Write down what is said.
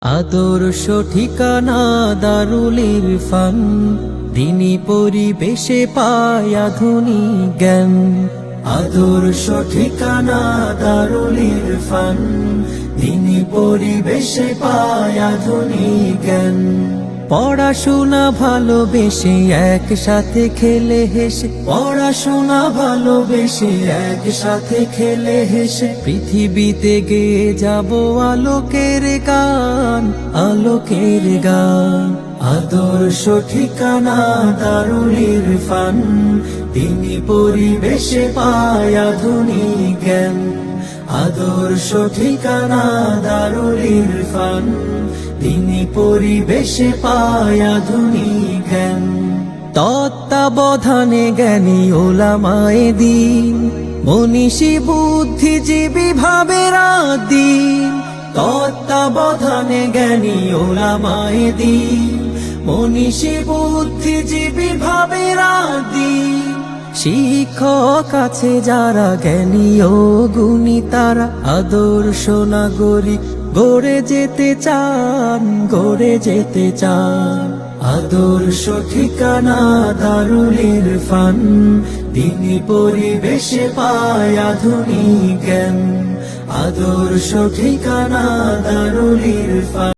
আদর্শ ঠিকানা দারুল ইরফান, দিনী পরিবেশে পায় আধুনিক জ্ঞান। আদর্শ ঠিকানা দারুল ইরফান, দিনী পরিবেশে পায় আধুনিক জ্ঞান। পড়াশোনা ভালোবেসে একসাথে খেলে হেসে, পড়াশোনা ভালোবেসে একসাথে খেলে হেসে, পৃথিবীতে গেয়ে যাব আলোকের গান, আলোকের গান। আদর্শ ঠিকানা দারুল ইরফান, দিনী পরিবেশে পায় আধুনিক জ্ঞান। আদর্শ ঠিকানা দারুল ইরফান, দিনী পরিবেশে পায় আধুনিক জ্ঞান। তত্ত্বাবধানে জ্ঞানী ওলামায়ে দ্বীন, মনীষী বুদ্ধিজীবী ভাবের আদিন। তত্ত্বাবধানে জ্ঞানী ওলামায়ে দ্বীন, মনীষী বুদ্ধিজীবী ভাবের আদিন। শিক্ষক আছে যারা জ্ঞানী ও গুণী, তারা আদর্শ নাগরিক গড়ে যেতে চান, গড়ে যেতে চান। আদর্শ ঠিকানা দারুল ইরফান, দিনী পরিবেশে পায় আধুনিক জ্ঞান। আদর্শ ঠিকানা দারুল ইরফান।